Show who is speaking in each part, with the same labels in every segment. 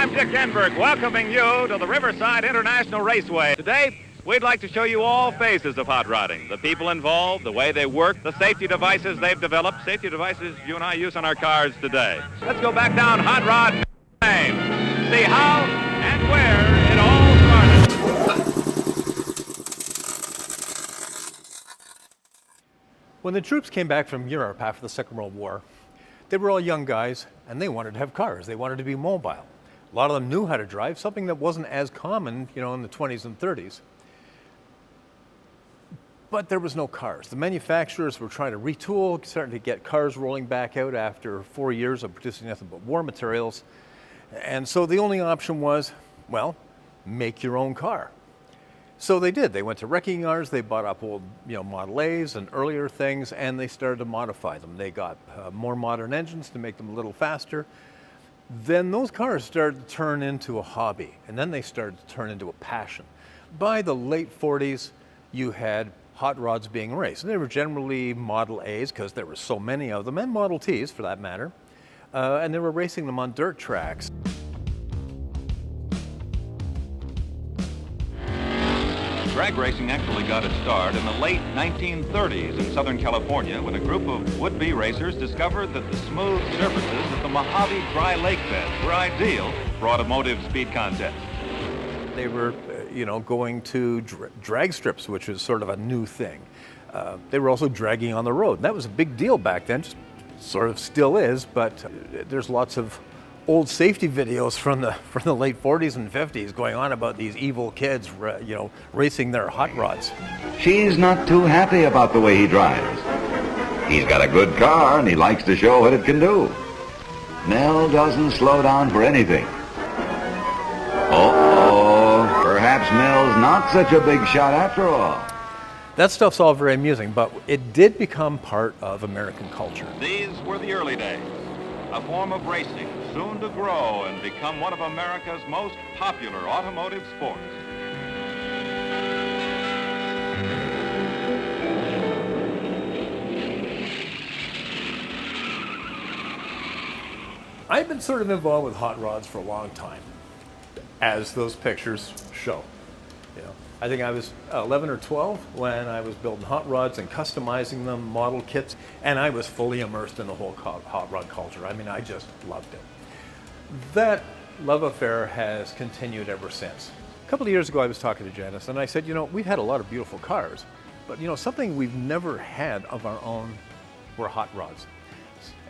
Speaker 1: I'm Dick Enberg, welcoming you to the Riverside International Raceway. Today, we'd like to show you all phases of hot rodding. The people involved, the way they work, the safety devices they've developed, safety devices you and I use on our cars today. Let's go back down Hot Rod Lane, see how and where it all started.
Speaker 2: When the troops came back from Europe after the Second World War, they were all young guys and they wanted to have cars. They wanted to be mobile. A lot of them knew how to drive, something that wasn't as common, in the 20s and 30s. But there was no cars. The manufacturers were trying to retool, starting to get cars rolling back out after 4 years of producing nothing but war materials. And so the only option was, well, make your own car. So they did. They went to wrecking yards, they bought up old Model A's and earlier things, and they started to modify them. They got more modern engines to make them a little faster. Then those cars started to turn into a hobby, and then they started to turn into a passion. By the late 40s, you had hot rods being raced. And they were generally Model A's because there were so many of them, and Model T's for that matter. And they were racing them on dirt tracks.
Speaker 1: Drag racing actually got its start in the late 1930s in Southern California when a group of would-be racers discovered that the smooth surfaces of the Mojave dry lake beds were ideal for automotive speed contests.
Speaker 2: They were, going to drag strips, which was sort of a new thing. They were also dragging on the road. And that was a big deal back then, just sort of still is, but there's lots of old safety videos from the late 40s and 50s going on about these evil kids, racing their hot rods.
Speaker 3: She's not too happy about the way he drives. He's got a good car and he likes to show what it can do. Nell doesn't slow down for anything. Perhaps Nell's not such a big shot after all.
Speaker 2: That stuff's all very amusing, but it did become part of American culture.
Speaker 1: These were the early days, a form of racing soon to grow and become one of America's most popular automotive sports.
Speaker 2: I've been sort of involved with hot rods for a long time, as those pictures show. I think I was 11 or 12 when I was building hot rods and customizing them, model kits, and I was fully immersed in the whole hot rod culture. I mean, I just loved it. That love affair has continued ever since. A couple of years ago, I was talking to Janice, and I said, we've had a lot of beautiful cars, but something we've never had of our own were hot rods.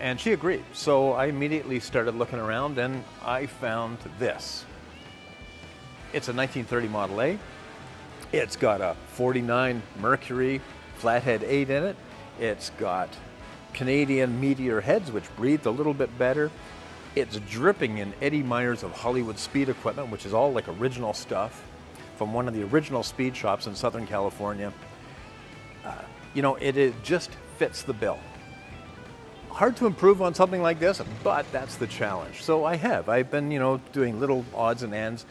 Speaker 2: And she agreed. So I immediately started looking around, and I found this. It's a 1930 Model A. It's got a 49 Mercury Flathead 8 in it. It's got Canadian Meteor heads, which breathe a little bit better. It's dripping in Eddie Meyer's of Hollywood speed equipment, which is all like original stuff from one of the original speed shops in Southern California. It just fits the bill. Hard to improve on something like this, but that's the challenge. So I've been, doing little odds and ends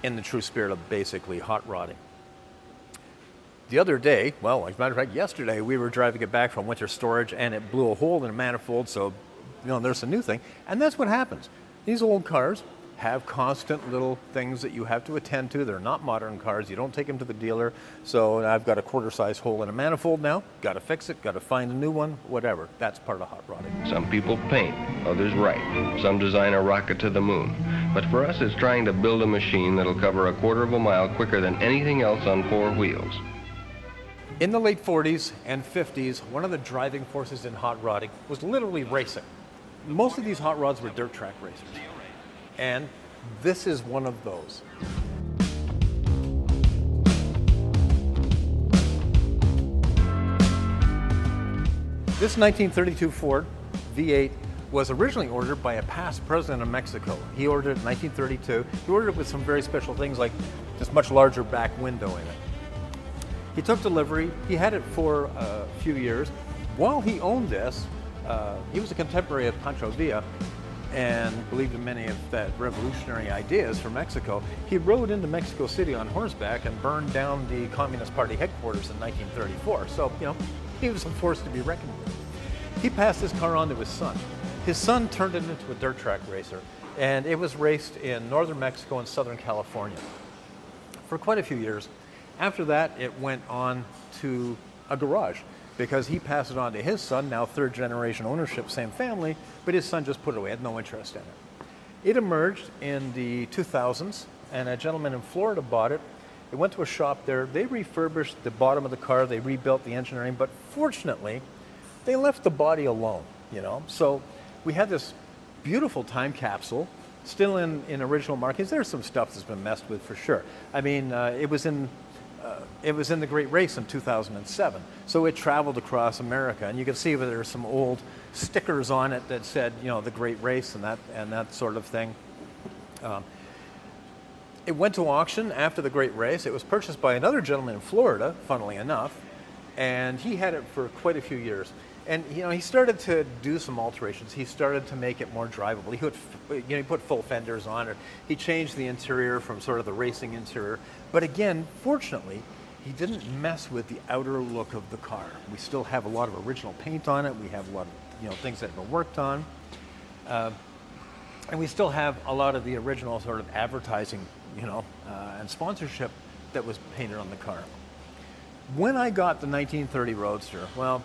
Speaker 2: in the true spirit of basically hot rodding. The other day, well, as a matter of fact, yesterday, we were driving it back from winter storage and it blew a hole in a manifold, so, there's a new thing. And that's what happens. These old cars have constant little things that you have to attend to. They're not modern cars. You don't take them to the dealer. So I've got a quarter-size hole in a manifold now. Got to fix it, got to find a new one, whatever. That's part of hot rodding.
Speaker 4: Some people paint, others write. Some design a rocket to the moon. But for us, it's trying to build a machine that'll cover a quarter of a mile quicker than anything else on four wheels.
Speaker 2: In the late 40s and 50s, one of the driving forces in hot rodding was literally racing. Most of these hot rods were dirt track racers. And this is one of those. This 1932 Ford V8 was originally ordered by a past president of Mexico. He ordered it in 1932. He ordered it with some very special things like this much larger back window in it. He took delivery. He had it for a few years. While he owned this, he was a contemporary of Pancho Villa and believed in many of that revolutionary ideas from Mexico. He rode into Mexico City on horseback and burned down the Communist Party headquarters in 1934. So, he was a force to be reckoned with. He passed his car on to his son. His son turned it into a dirt track racer, And it was raced in northern Mexico and southern California for quite a few years. After that, it went on to a garage because he passed it on to his son, now third generation ownership, same family, but his son just put it away, had no interest in it. It emerged in the 2000s, and a gentleman in Florida bought it. It went to a shop there. They refurbished the bottom of the car, they rebuilt the engineering, but fortunately, they left the body alone, you know? So we had this beautiful time capsule, still in original markings. There's some stuff that's been messed with for sure. I mean, it was in the Great Race in 2007, so it traveled across America, and you can see that there's some old stickers on it that said, you know, the Great Race and that sort of thing. It went to auction after the Great Race. It was purchased by another gentleman in Florida, funnily enough, and he had it for quite a few years. And you know, he started to do some alterations. He started to make it more drivable. He put full fenders on it. He changed the interior from sort of the racing interior. But again, fortunately, he didn't mess with the outer look of the car. We still have a lot of original paint on it. We have a lot of things that have been worked on, and we still have a lot of the original sort of advertising, and sponsorship that was painted on the car. When I got the 1930 Roadster, well,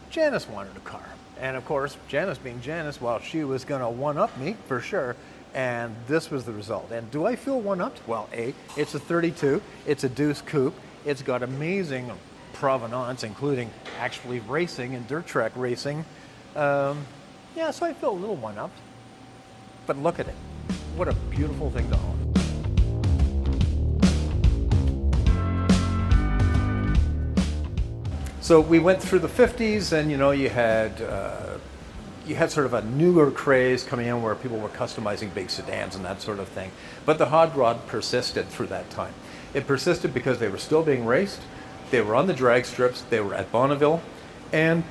Speaker 2: Janice wanted a car. And of course, Janice being Janice, well, she was going to one-up me for sure. And this was the result. And do I feel one-upped? Well, it's a 32. It's a Deuce Coupe. It's got amazing provenance, including actually racing and dirt track racing. So I feel a little one-upped. But look at it. What a beautiful thing to own. So we went through the 50s, and you had sort of a newer craze coming in where people were customizing big sedans and that sort of thing. But the hot rod persisted through that time. It persisted because they were still being raced, they were on the drag strips, they were at Bonneville, and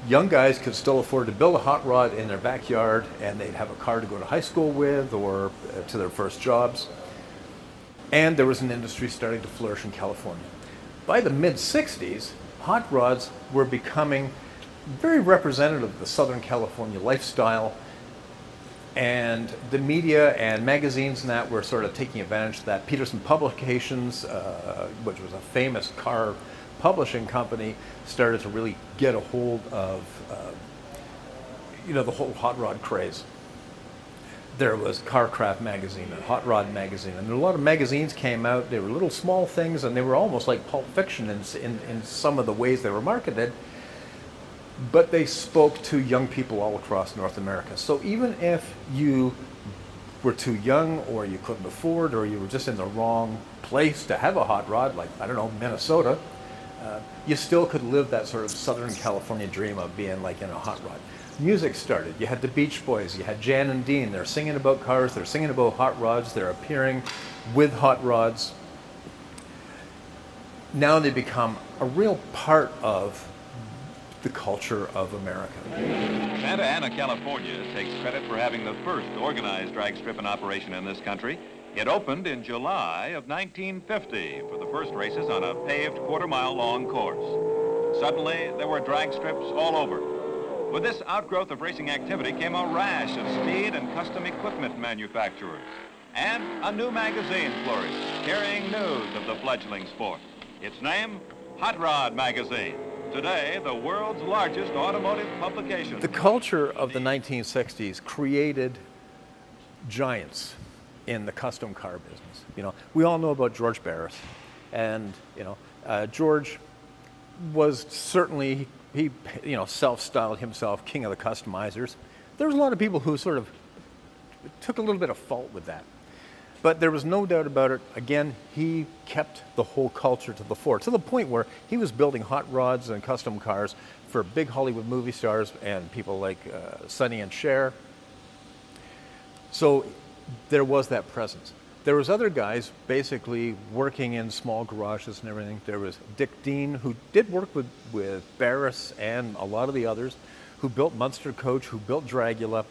Speaker 2: young guys could still afford to build a hot rod in their backyard, and they'd have a car to go to high school with or to their first jobs. And there was an industry starting to flourish in California. By the mid-60s, hot rods were becoming very representative of the Southern California lifestyle, and the media and magazines and that were sort of taking advantage of that. Peterson Publications, which was a famous car publishing company, started to really get a hold of the whole hot rod craze. There was Carcraft magazine and Hot Rod magazine, and a lot of magazines came out. They were little small things, and they were almost like Pulp Fiction in some of the ways they were marketed, but they spoke to young people all across North America. So even if you were too young, or you couldn't afford, or you were just in the wrong place to have a hot rod, like, I don't know, Minnesota, you still could live that sort of Southern California dream of being like in a hot rod. Music started. You had the Beach Boys, you had Jan and Dean. They're singing about cars, they're singing about hot rods, they're appearing with hot rods. Now they become a real part of the culture of America.
Speaker 1: Santa Ana, California takes credit for having the first organized drag strip in operation in this country. It opened in July of 1950 for the first races on a paved quarter-mile long course. Suddenly, there were drag strips all over. With this outgrowth of racing activity came a rash of speed and custom equipment manufacturers. And a new magazine flourished, carrying news of the fledgling sport. Its name, Hot Rod Magazine. Today, the world's largest automotive publication.
Speaker 2: The culture of the 1960s created giants in the custom car business. We all know about George Barris, and George was certainly, he self-styled himself king of the customizers. There was a lot of people who sort of took a little bit of fault with that. But there was no doubt about it. Again, he kept the whole culture to the fore, to the point where he was building hot rods and custom cars for big Hollywood movie stars and people like Sonny and Cher. So there was that presence. There was other guys basically working in small garages and everything. There was Dick Dean, who did work with Barris and a lot of the others, who built Munster Coach, who built Dragula.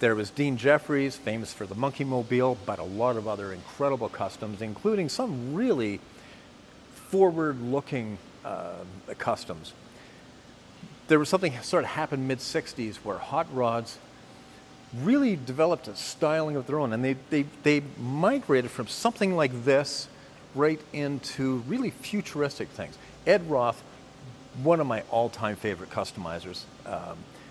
Speaker 2: There was Dean Jefferies, famous for the Monkey Mobile, but a lot of other incredible customs, including some really forward-looking customs. There was something sort of happened mid-60s where hot rods really developed a styling of their own, and they migrated from something like this right into really futuristic things. Ed Roth, one of my all-time favorite customizers.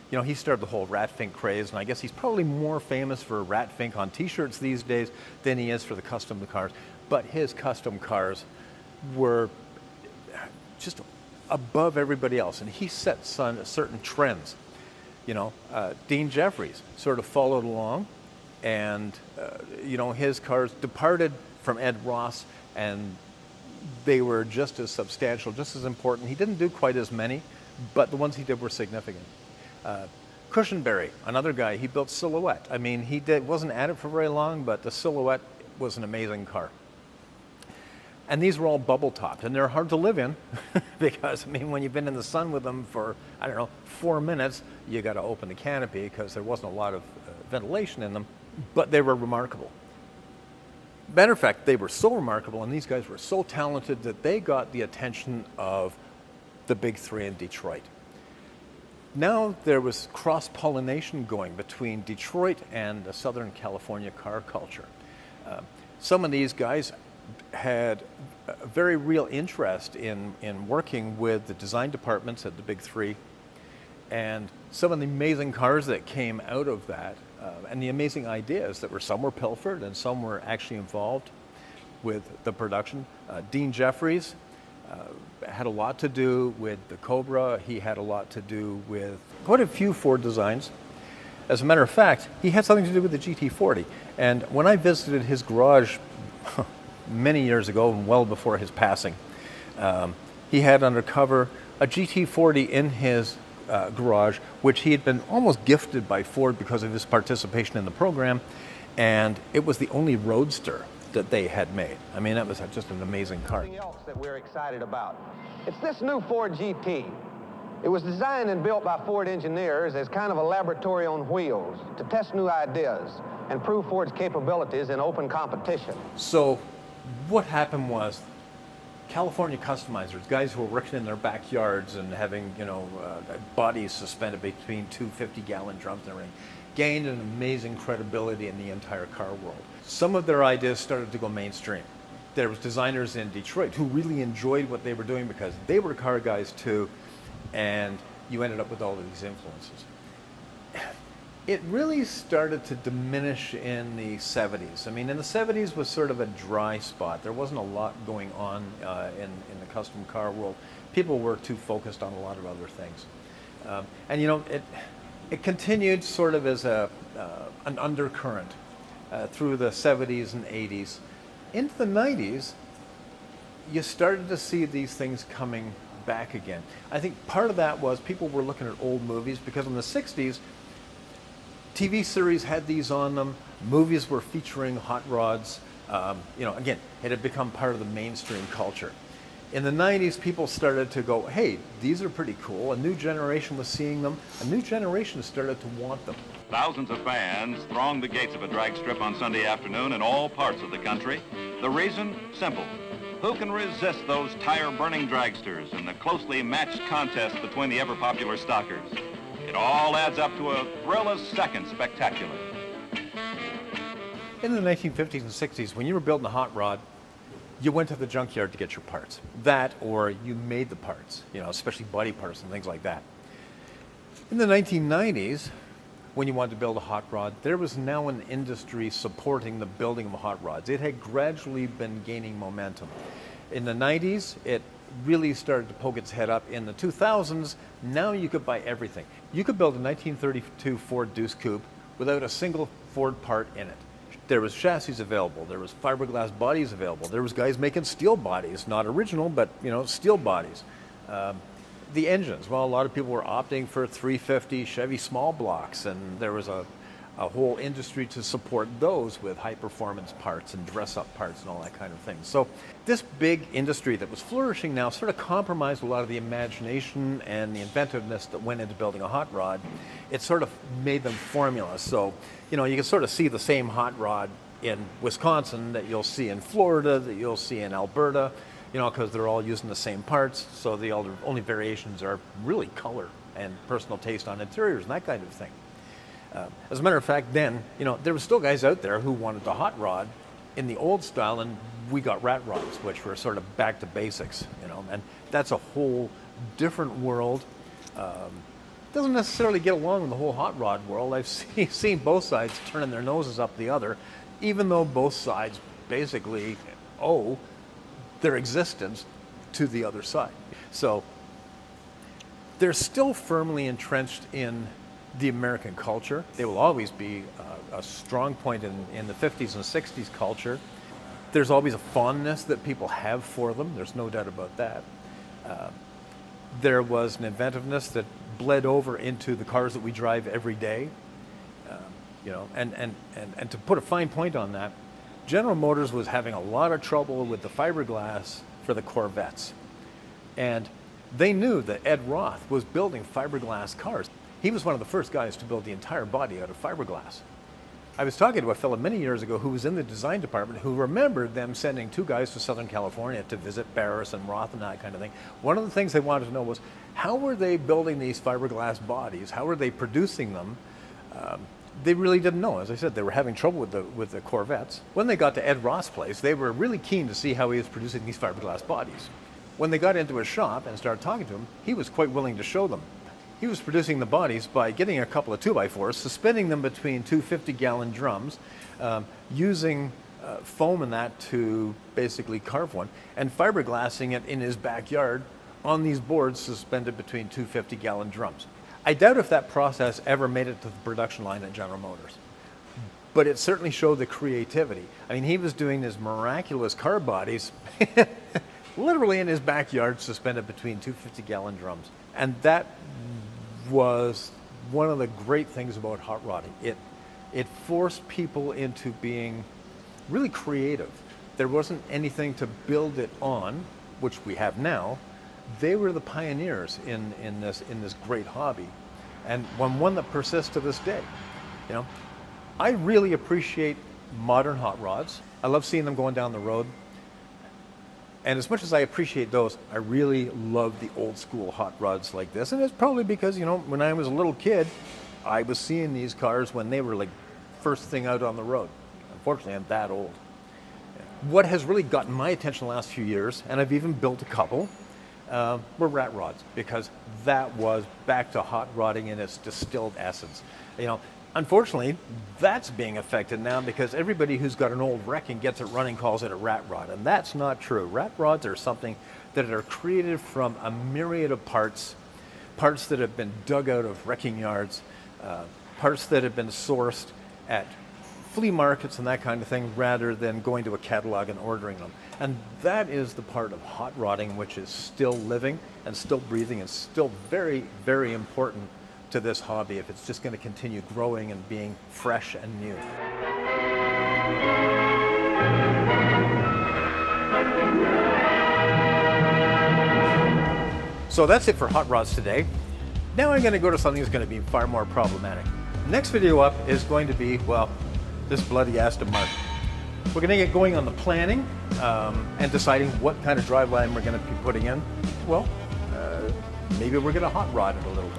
Speaker 2: You know, he started the whole Ratfink craze, and I guess he's probably more famous for Ratfink on t-shirts these days than he is for the custom cars. But his custom cars were just above everybody else, and he set certain trends. You know, Dean Jefferies sort of followed along, and you know, his cars departed from Ed Roth's, and they were just as substantial, just as important. He didn't do quite as many, but the ones he did were significant. Cushenberry, another guy, he built Silhouette. I mean, wasn't at it for very long, but the Silhouette was an amazing car. And these were all bubble topped, and they're hard to live in because, I mean, when you've been in the sun with them for, I don't know, 4 minutes, you got to open the canopy because there wasn't a lot of ventilation in them, but they were remarkable. Matter of fact, they were so remarkable, and these guys were so talented that they got the attention of the big three in Detroit. Now there was cross-pollination going between Detroit and the Southern California car culture. Some of these guys had a very real interest in working with the design departments at the big three, and some of the amazing cars that came out of that, and the amazing ideas that some were pilfered and some were actually involved with the production. Dean Jefferies had a lot to do with the Cobra. He had a lot to do with quite a few Ford designs. As a matter of fact, he had something to do with the GT40. And when I visited his garage many years ago, and well before his passing, he had undercover a GT40 in his garage, which he had been almost gifted by Ford because of his participation in the program, and it was the only roadster that they had made. I mean, that was just an amazing car.
Speaker 5: Something else that we're excited about. It's this new Ford GT. It was designed and built by Ford engineers as kind of a laboratory on wheels to test new ideas and prove Ford's capabilities in open competition.
Speaker 2: So what happened was California customizers, guys who were working in their backyards and having, you know, bodies suspended between two 50-gallon drums and everything, gained an amazing credibility in the entire car world. Some of their ideas started to go mainstream. There was designers in Detroit who really enjoyed what they were doing because they were car guys too, and you ended up with all of these influences. It really started to diminish in the 70s. I mean, in the 70s was sort of a dry spot. There wasn't a lot going on in the custom car world. People were too focused on a lot of other things. And you know, it continued sort of as an undercurrent through the 70s and 80s. Into the 90s, you started to see these things coming back again. I think part of that was people were looking at old movies because in the 60s, TV series had these on them. Movies were featuring hot rods. You know, again, it had become part of the mainstream culture. In the 90s, people started to go, hey, these are pretty cool. A new generation was seeing them. A new generation started to want them.
Speaker 1: Thousands of fans thronged the gates of a drag strip on Sunday afternoon in all parts of the country. The reason? Simple. Who can resist those tire-burning dragsters in the closely matched contest between the ever-popular stockers? It all adds up to a thrill a second spectacular.
Speaker 2: In the 1950s and 60s, when you were building a hot rod, you went to the junkyard to get your parts. That, or you made the parts, you know, especially body parts and things like that. In the 1990s, when you wanted to build a hot rod, there was now an industry supporting the building of hot rods. It had gradually been gaining momentum. In the 90s, it really started to poke its head up. In the 2000s, now you could buy everything. You could build a 1932 Ford Deuce Coupe without a single Ford part in it. There was chassis available, there was fiberglass bodies available, there was guys making steel bodies, not original, but you know, steel bodies. The engines, well, a lot of people were opting for 350 Chevy small blocks, and there was a whole industry to support those with high-performance parts and dress-up parts and all that kind of thing. So this big industry that was flourishing now sort of compromised a lot of the imagination and the inventiveness that went into building a hot rod. It sort of made them formula. So, you know, you can sort of see the same hot rod in Wisconsin that you'll see in Florida, that you'll see in Alberta, you know, because they're all using the same parts. So the only variations are really color and personal taste on interiors and that kind of thing. As a matter of fact, then, there were still guys out there who wanted the hot rod in the old style, and we got rat rods, which were sort of back to basics, and that's a whole different world. Doesn't necessarily get along with the whole hot rod world. I've seen both sides turning their noses up the other, even though both sides basically owe their existence to the other side. So they're still firmly entrenched in the American culture. They will always be a strong point in the 50s and 60s culture. There's always a fondness that people have for them. There's no doubt about that. There was an inventiveness that bled over into the cars that we drive every day. And to put a fine point on that, General Motors was having a lot of trouble with the fiberglass for the Corvettes. And they knew that Ed Roth was building fiberglass cars. He was one of the first guys to build the entire body out of fiberglass. I was talking to a fellow many years ago who was in the design department who remembered them sending two guys to Southern California to visit Barris and Roth and that kind of thing. One of the things they wanted to know was, how were they building these fiberglass bodies? How were they producing them? They really didn't know. As I said, they were having trouble with the Corvettes. When they got to Ed Roth's place, they were really keen to see how he was producing these fiberglass bodies. When they got into his shop and started talking to him, he was quite willing to show them. He was producing the bodies by getting a couple of 2x4s, suspending them between two 50-gallon drums, using foam in that to basically carve one, and fiberglassing it in his backyard on these boards suspended between two 50-gallon drums. I doubt if that process ever made it to the production line at General Motors, but it certainly showed the creativity. I mean, he was doing these miraculous car bodies literally in his backyard, suspended between two 50-gallon drums. And that was one of the great things about hot rodding. It forced people into being really creative. There wasn't anything to build it on, which we have now. They were the pioneers in this great hobby, and one that persists to this day. I really appreciate modern hot rods. I love seeing them going down the road. And as much as I appreciate those, I really love the old school hot rods like this. And it's probably because, when I was a little kid, I was seeing these cars when they were like first thing out on the road. Unfortunately, I'm that old. What has really gotten my attention the last few years, and I've even built a couple, were rat rods, because that was back to hot rodding in its distilled essence. Unfortunately, that's being affected now because everybody who's got an old wreck and gets it running calls it a rat rod, and that's not true. Rat rods are something that are created from a myriad of parts that have been dug out of wrecking yards, parts that have been sourced at flea markets and that kind of thing, rather than going to a catalog and ordering them. And that is the part of hot rodding which is still living and still breathing and still very, very important to this hobby if it's just going to continue growing and being fresh and new. So that's it for hot rods today. Now I'm going to go to something that's going to be far more problematic. Next video up is going to be, well, this bloody Aston Martin. We're going to get going on the planning and deciding what kind of driveline we're going to be putting in. Well, maybe we're going to hot rod it a little bit.